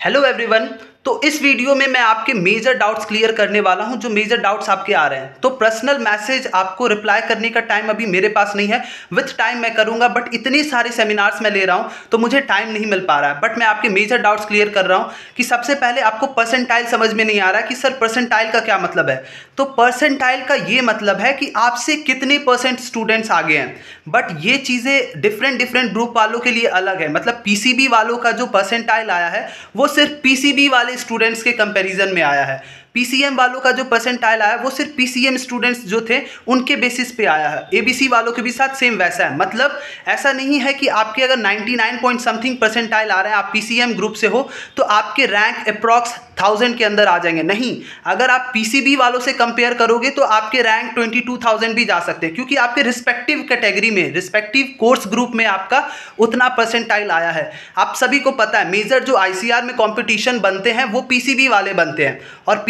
Hello everyone. तो इस video में मैं आपके मेजर डाउट्स क्लियर करने वाला हूं, जो मेजर डाउट्स आपके आ रहे हैं। तो पर्सनल मैसेज आपको रिप्लाई करने का टाइम अभी मेरे पास नहीं है, विथ टाइम मैं करूंगा, बट इतने सारे सेमिनार्स मैं ले रहा हूं तो मुझे टाइम नहीं मिल पा रहा है। बट मैं आपके मेजर डाउट्स क्लियर कर रहा हूं कि सबसे पहले आपको परसेंटाइल समझ में नहीं आ रहा कि सर परसेंटाइल का क्या मतलब है। तो परसेंटाइल का ये मतलब है कि आपसे कितने परसेंट स्टूडेंट्स आगे हैं। बट ये चीज़ें डिफरेंट ग्रुप वालों के लिए अलग है। मतलब पीसीबी वालों का जो परसेंटाइल आया है वो सिर्फ पीसीबी वाले स्टूडेंट्स के कंपैरिजन में आया है। पीसीएम वालों का जो परसेंटाइल आया वो सिर्फ पीसीएम स्टूडेंट्स जो थे उनके बेसिस पे आया है। एबीसी वालों के भी साथ सेम वैसा है। मतलब ऐसा नहीं है कि आपके अगर 99 पॉइंट समथिंग परसेंटाइल आ रहे हैं, आप पीसीएम ग्रुप से हो तो आपके रैंक अप्रॉक्स 1000 के अंदर आ जाएंगे। नहीं, अगर आप पीसीबी वालों से कंपेयर करोगे तो आपके रैंक 22,000 भी जा सकते हैं, क्योंकि आपके रिस्पेक्टिव कैटेगरी में, रिस्पेक्टिव कोर्स ग्रुप में आपका उतना परसेंटाइल आया है। आप सभी को पता है मेजर जो आईसीआर में कंपटीशन बनते हैं वो पीसीबी वाले बनते हैं, और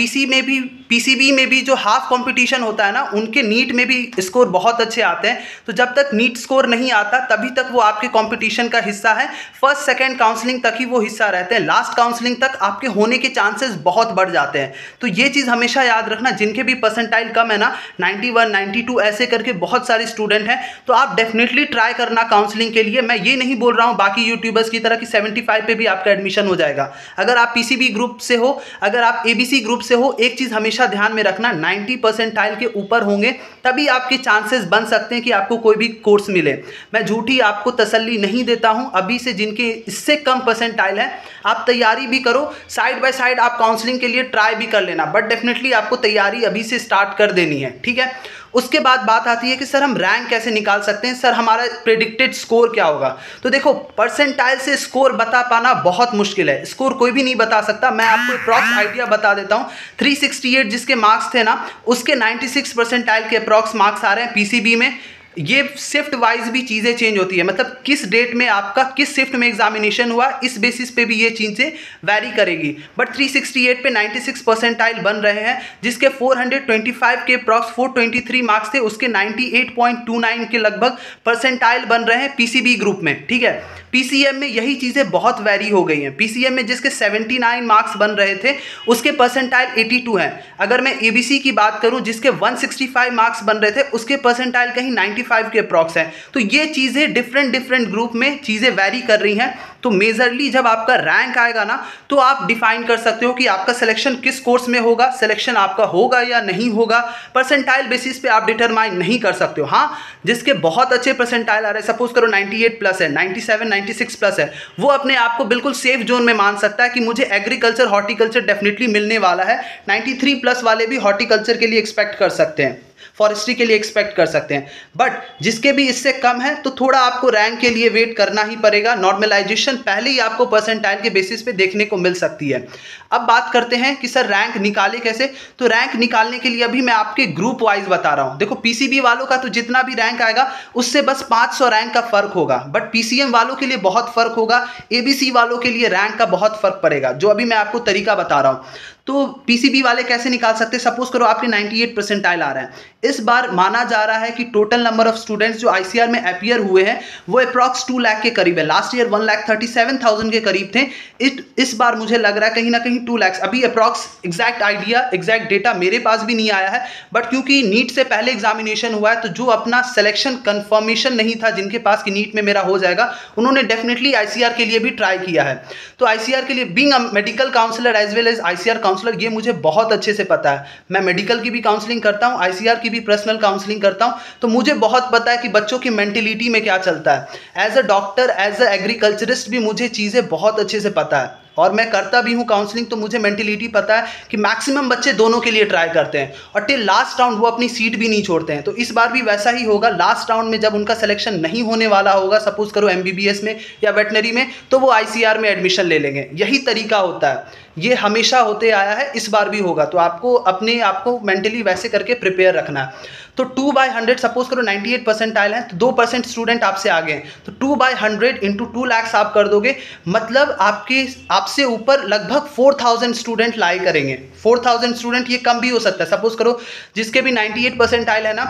पीसीबी में भी जो हाफ कंपटीशन होता है ना, उनके नीट में भी स्कोर बहुत अच्छे आते हैं। तो जब तक नीट स्कोर नहीं आता तभी तक वो आपके कंपटीशन का हिस्सा है। फर्स्ट सेकंड काउंसलिंग तक ही वो हिस्सा रहते हैं, लास्ट काउंसलिंग तक आपके होने के चांसेस बहुत बढ़ जाते हैं। तो ये चीज़ हमेशा याद रखना। जिनके भी परसेंटाइल कम है ना, 91 92 ऐसे करके बहुत सारे स्टूडेंट हैं, तो आप डेफिनेटली ट्राई करना काउंसलिंग के लिए। मैं ये नहीं बोल रहा हूँ बाकी यूट्यूबर्स की तरह कि 75 पे भी आपका एडमिशन हो जाएगा। अगर आप पीसीबी ग्रुप से हो, अगर आप एबीसी ग्रुप से हो, एक चीज़ हमेशा ध्यान में रखना, 90 परसेंटाइल के ऊपर होंगे तभी आपके चांसेस बन सकते हैं कि आपको कोई भी कोर्स मिले। मैं झूठी आपको तसल्ली नहीं देता हूं। अभी से जिनके इससे कम परसेंटाइल है, आप तैयारी भी करो, साइड बाय साइड आप काउंसलिंग के लिए ट्राई भी कर लेना, बट डेफिनेटली आपको तैयारी अभी से स्टार्ट कर देनी है, ठीक है। उसके बाद बात आती है कि सर हम रैंक कैसे निकाल सकते हैं, सर हमारा प्रेडिक्टेड स्कोर क्या होगा। तो देखो, परसेंटाइल से स्कोर बता पाना बहुत मुश्किल है, स्कोर कोई भी नहीं बता सकता। मैं आपको अप्रॉक्स आइडिया बता देता हूँ। 368 जिसके मार्क्स थे ना, उसके 96 परसेंटाइल के अप्रॉक्स मार्क्स आ रहे हैं पीसीबी में। ये शिफ्ट वाइज भी चीज़ें चेंज होती है, मतलब किस डेट में आपका किस शिफ्ट में एग्जामिनेशन हुआ, इस बेसिस पे भी ये चीज़ें वैरी करेगी। बट 368 पे 96 परसेंटाइल बन रहे हैं, जिसके 425 के अप्रॉक्स 423 मार्क्स थे, उसके 98.29 के लगभग परसेंटाइल बन रहे हैं पीसीबी ग्रुप में, ठीक है। पीसीएम में यही चीज़ें बहुत वैरी हो गई हैं। पीसीएम में जिसके 79 मार्क्स बन रहे थे उसके परसेंटाइल 82 हैं। अगर मैं एबीसी की बात करूं जिसके 165 मार्क्स बन रहे थे उसके परसेंटाइल कहीं 95 के अप्रॉक्स हैं। तो ये चीज़ें डिफरेंट ग्रुप में चीज़ें वैरी कर रही हैं। तो मेजरली जब आपका रैंक आएगा ना, तो आप डिफाइन कर सकते हो कि आपका सिलेक्शन किस कोर्स में होगा, सिलेक्शन आपका होगा या नहीं होगा। परसेंटाइल बेसिस पे आप डिटरमाइन नहीं कर सकते हो। हाँ, जिसके बहुत अच्छे परसेंटाइल आ रहे हैं, सपोज करो 98 प्लस है, 97 96 प्लस है, वो अपने आप को बिल्कुल सेफ जोन में मान सकता है कि मुझे एग्रीकल्चर हॉर्टिकल्चर डेफिनेटली मिलने वाला है। 93 प्लस वाले भी हॉर्टिकल्चर के लिए एक्सपेक्ट कर सकते हैं, फॉरेस्ट्री के लिए एक्सपेक्ट कर सकते हैं। बट जिसके भी इससे कम है तो थोड़ा आपको रैंक के लिए वेट करना ही पड़ेगा। नॉर्मलाइजेशन पहले ही आपको परसेंटाइल के बेसिस पे देखने को मिल सकती है। अब बात करते हैं कि सर रैंक निकाले कैसे। तो रैंक निकालने के लिए अभी मैं आपके ग्रुप वाइज बता रहा हूं। देखो, पीसीबी वालों का तो जितना भी रैंक आएगा उससे बस 500 रैंक का फर्क होगा, बट पीसीएम वालों के लिए बहुत फर्क होगा, एबीसी वालों के लिए रैंक का बहुत फर्क पड़ेगा, जो अभी मैं आपको तरीका बता रहा हूं। तो पीसीबी वाले कैसे निकाल सकते हैं, सपोज करो आपके 98 परसेंटाइल आ रहे हैं। इस बार माना जा रहा है कि टोटल नंबर ऑफ स्टूडेंट्स जो आईसीआर में अपीयर हुए हैं वो अप्रॉक्स 2 लाख के करीब है। लास्ट ईयर 1,37,000 के करीब थे। इस बार मुझे लग रहा है कहीं ना कहीं 2 लाख। अभी approx exact idea, exact data मेरे पास भी नहीं आया है, बट क्योंकि नीट से पहले एग्जामिनेशन हुआ है तो जो अपना सिलेक्शन कंफर्मेशन नहीं था जिनके पास कि नीट में मेरा हो जाएगा, उन्होंने डेफिनेटली आईसीआर के लिए भी ट्राई किया है। तो आईसीआर के लिए being a medical counsellor as well as ICR counsellor, ये मुझे बहुत अच्छे से पता है। मैं मेडिकल की भी काउंसलिंग करता हूं, आईसीआर की भी पर्सनल काउंसलिंग करता हूं, तो मुझे बहुत पता है कि बच्चों की मेंटेलिटी में क्या चलता है। As a doctor, as a agriculturist भी मुझे चीज़ें बहुत अच्छे से पता है, और मैं करता भी हूँ काउंसलिंग, तो मुझे मेंटेलिटी पता है कि मैक्सिमम बच्चे दोनों के लिए ट्राई करते हैं और टिल लास्ट राउंड वो अपनी सीट भी नहीं छोड़ते हैं। तो इस बार भी वैसा ही होगा। लास्ट राउंड में जब उनका सिलेक्शन नहीं होने वाला होगा, सपोज करो एमबीबीएस में या वेटनरी में, तो वो आईसीआर में एडमिशन ले लेंगे। यही तरीका होता है, ये हमेशा होते आया है, इस बार भी होगा। तो आपको अपने आप को मेंटली वैसे करके प्रिपेयर रखना है। तो 2/100 सपोज करो 98 परसेंटाइल है तो 2% स्टूडेंट आपसे आगे हैं, तो 2/100 इंटू 2 लाख आप कर दोगे, मतलब आपसे ऊपर लगभग 4000 स्टूडेंट लाई करेंगे। 4000 स्टूडेंट, ये कम भी हो सकता है। सपोज करो जिसके भी 98 परसेंटाइल है ना,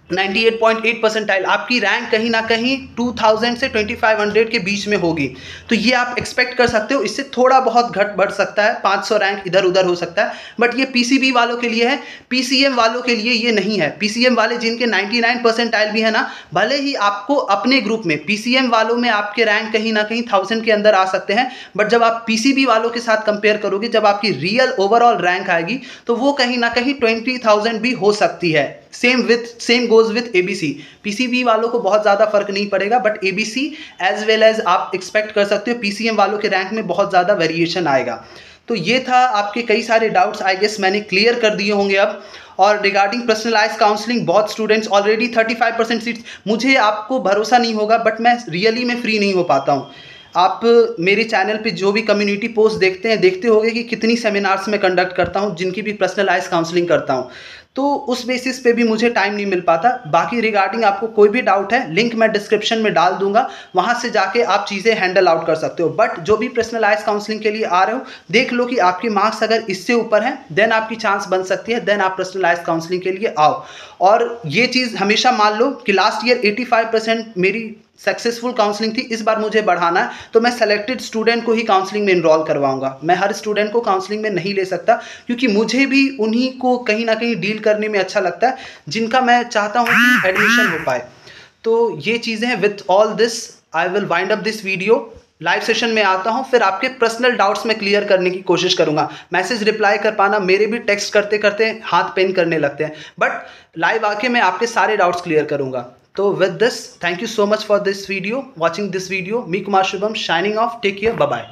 98.8 परसेंटाइल, आपकी रैंक कहीं ना कहीं 2000 से 2500 के बीच में होगी। तो ये आप एक्सपेक्ट कर सकते हो। इससे थोड़ा बहुत घट बढ़ सकता है, 500 रैंक इधर उधर हो सकता है, बट ये पीसीबी वालों के लिए है। पीसीएम वालों के लिए ये नहीं है। पीसीएम वाले जिनके 99 परसेंटाइल भी है ना, भले ही आपको अपने ग्रुप में पीसीएम वालों में आपके रैंक कहीं ना कहीं 1000 के अंदर आ सकते हैं, बट जब आप पीसीबी वालों के साथ कंपेयर करोगे, जब आपकी रियल ओवरऑल रैंक आएगी, तो वो कहीं ना कहीं 20,000 भी हो सकती है। Same goes with ABC. PCB वालों को बहुत ज़्यादा फर्क नहीं पड़ेगा, but ABC as well as आप एक्सपेक्ट कर सकते हो पीसीएम वालों के रैंक में बहुत ज़्यादा वेरिएशन आएगा। तो ये था आपके कई सारे डाउट्स, आई गेस मैंने क्लियर कर दिए होंगे अब। और रिगार्डिंग पर्सनलाइज काउंसलिंग, बहुत स्टूडेंट्स ऑलरेडी 35% सीट्स, मुझे आपको भरोसा नहीं होगा, बट मैं रियली में फ्री नहीं हो पाता हूँ। आप मेरे चैनल पे जो भी कम्युनिटी पोस्ट देखते हैं, देखते होंगे कि कितनी सेमिनार्स में कंडक्ट करता हूँ, जिनकी भी पर्सनलाइज काउंसलिंग करता हूँ। तो उस बेसिस पे भी मुझे टाइम नहीं मिल पाता। बाकी रिगार्डिंग आपको कोई भी डाउट है, लिंक मैं डिस्क्रिप्शन में डाल दूंगा, वहाँ से जाके आप चीज़ें हैंडल आउट कर सकते हो। बट जो भी पर्सनलाइज काउंसलिंग के लिए आ रहे हो, देख लो कि आपके मार्क्स अगर इससे ऊपर हैं, देन आपकी चांस बन सकती है, देन आप पर्सनलाइज काउंसलिंग के लिए आओ। और ये चीज़ हमेशा मान लो कि लास्ट ईयर 85% मेरी सक्सेसफुल काउंसलिंग थी, इस बार मुझे बढ़ाना है, तो मैं सेलेक्टेड स्टूडेंट को ही काउंसलिंग में इनरोल करवाऊंगा। मैं हर स्टूडेंट को काउंसलिंग में नहीं ले सकता, क्योंकि मुझे भी उन्हीं को कहीं ना कहीं डील करने में अच्छा लगता है, जिनका मैं चाहता हूं कि एडमिशन हो पाए। तो ये चीज़ें हैं। With all this I will wind up this video. Live session में आता हूं, फिर आपके पर्सनल डाउट्स में क्लियर करने की कोशिश करूंगा। मैसेज रिप्लाई कर पाना, मेरे भी टेक्स्ट करते करते हाथ पेन करने लगते हैं, बट लाइव आके मैं आपके सारे डाउट्स क्लियर करूंगा। तो with this, thank you so much for this video, watching this video. Me Kumar Shubham signing off. Take care. Bye bye.